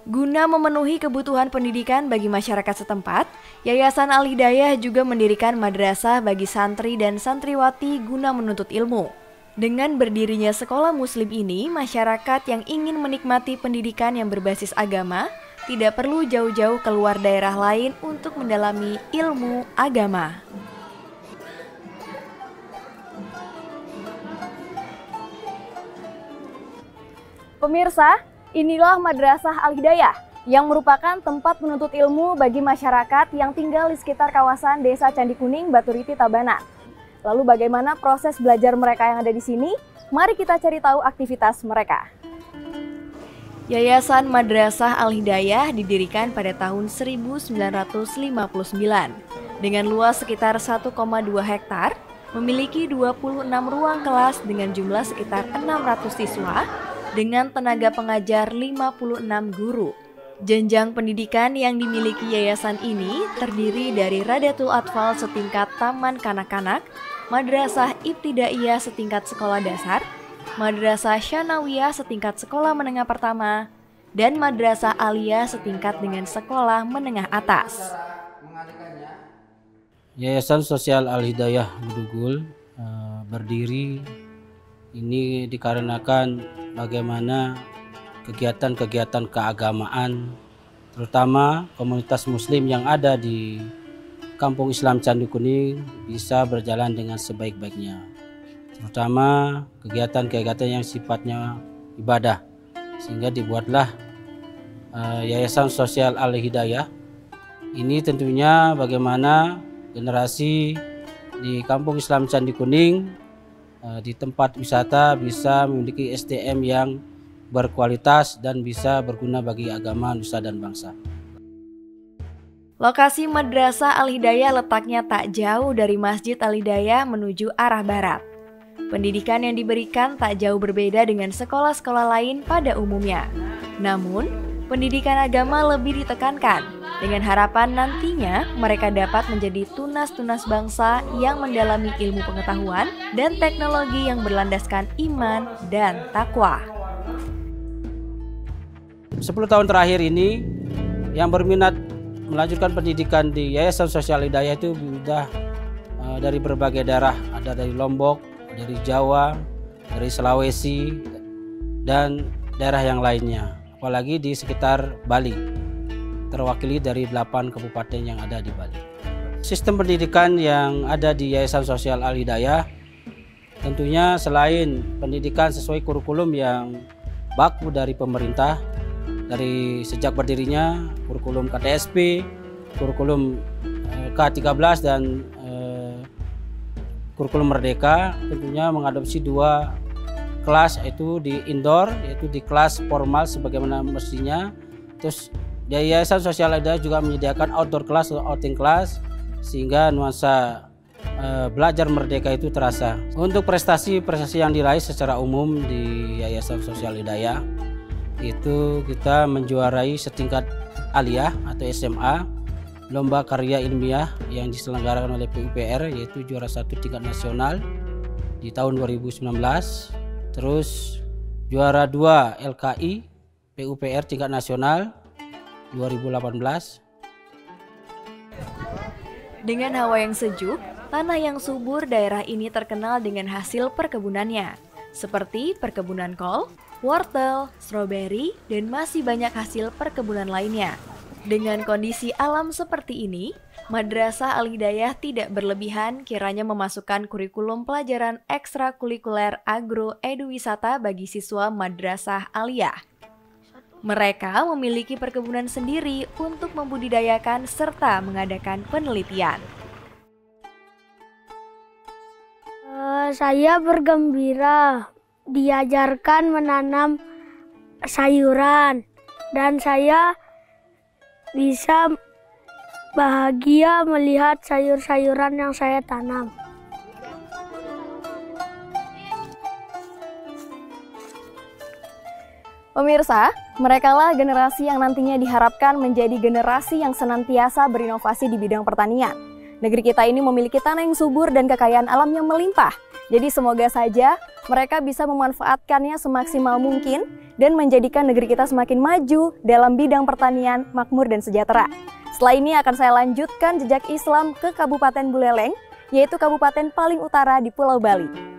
Guna memenuhi kebutuhan pendidikan bagi masyarakat setempat, Yayasan Al-Hidayah juga mendirikan madrasah bagi santri dan santriwati guna menuntut ilmu. Dengan berdirinya sekolah muslim ini, masyarakat yang ingin menikmati pendidikan yang berbasis agama tidak perlu jauh-jauh keluar daerah lain untuk mendalami ilmu agama. Pemirsa, inilah Madrasah Al-Hidayah yang merupakan tempat menuntut ilmu bagi masyarakat yang tinggal di sekitar kawasan Desa Candi Kuning, Baturiti, Tabanan. Lalu bagaimana proses belajar mereka yang ada di sini? Mari kita cari tahu aktivitas mereka. Yayasan Madrasah Al-Hidayah didirikan pada tahun 1959 dengan luas sekitar 1,2 hektar, memiliki 26 ruang kelas dengan jumlah sekitar 600 siswa, dengan tenaga pengajar 56 guru. Jenjang pendidikan yang dimiliki yayasan ini terdiri dari Radatul Atfal setingkat taman kanak-kanak, Madrasah Ibtidaiyah setingkat sekolah dasar, Madrasah Syanawiyah setingkat sekolah menengah pertama, dan Madrasah Aliyah setingkat dengan sekolah menengah atas. Yayasan Sosial Al-Hidayah Bedugul berdiri ini dikarenakan bagaimana kegiatan-kegiatan keagamaan, terutama komunitas muslim yang ada di Kampung Islam Candi Kuning bisa berjalan dengan sebaik-baiknya. Terutama kegiatan-kegiatan yang sifatnya ibadah. Sehingga dibuatlah Yayasan Sosial Al-Hidayah. Ini tentunya bagaimana generasi di Kampung Islam Candi Kuning di tempat wisata bisa memiliki SDM yang berkualitas dan bisa berguna bagi agama, nusa dan bangsa. Lokasi Madrasah Al-Hidayah letaknya tak jauh dari Masjid Al-Hidayah menuju arah barat. Pendidikan yang diberikan tak jauh berbeda dengan sekolah-sekolah lain pada umumnya. Namun, pendidikan agama lebih ditekankan dengan harapan nantinya mereka dapat menjadi tunas-tunas bangsa yang mendalami ilmu pengetahuan dan teknologi yang berlandaskan iman dan takwa. 10 tahun terakhir ini yang berminat melanjutkan pendidikan di Yayasan Sosial Hidayah itu sudah dari berbagai daerah, ada dari Lombok, dari Jawa, dari Sulawesi, dan daerah yang lainnya, apalagi di sekitar Bali, terwakili dari 8 kabupaten yang ada di Bali. Sistem pendidikan yang ada di Yayasan Sosial Al-Hidayah tentunya selain pendidikan sesuai kurikulum yang baku dari pemerintah, dari sejak berdirinya kurikulum KTSP, kurikulum K13 dan kurikulum Merdeka, tentunya mengadopsi 2 kelas, yaitu di indoor, yaitu di kelas formal sebagaimana mestinya. Terus Yayasan Sosial Hidayah juga menyediakan outdoor kelas atau outing kelas sehingga nuansa belajar merdeka itu terasa. Untuk prestasi-prestasi yang diraih secara umum di Yayasan Sosial Hidayah itu kita menjuarai setingkat aliyah atau SMA lomba karya ilmiah yang diselenggarakan oleh PUPR, yaitu juara 1 tingkat nasional di tahun 2019, terus juara 2 LKI PUPR tingkat nasional 2018. Dengan hawa yang sejuk, tanah yang subur, daerah ini terkenal dengan hasil perkebunannya, seperti perkebunan kol, wortel, stroberi, dan masih banyak hasil perkebunan lainnya. Dengan kondisi alam seperti ini, Madrasah Al-Hidayah tidak berlebihan kiranya memasukkan kurikulum pelajaran ekstrakurikuler agro-eduwisata bagi siswa Madrasah Aliyah. Mereka memiliki perkebunan sendiri untuk membudidayakan serta mengadakan penelitian. Saya bergembira diajarkan menanam sayuran dan saya bisa bahagia melihat sayur-sayuran yang saya tanam. Pemirsa, merekalah generasi yang nantinya diharapkan menjadi generasi yang senantiasa berinovasi di bidang pertanian. Negeri kita ini memiliki tanah yang subur dan kekayaan alam yang melimpah. Jadi semoga saja mereka bisa memanfaatkannya semaksimal mungkin dan menjadikan negeri kita semakin maju dalam bidang pertanian, makmur, dan sejahtera. Setelah ini akan saya lanjutkan jejak Islam ke Kabupaten Buleleng, yaitu kabupaten paling utara di Pulau Bali.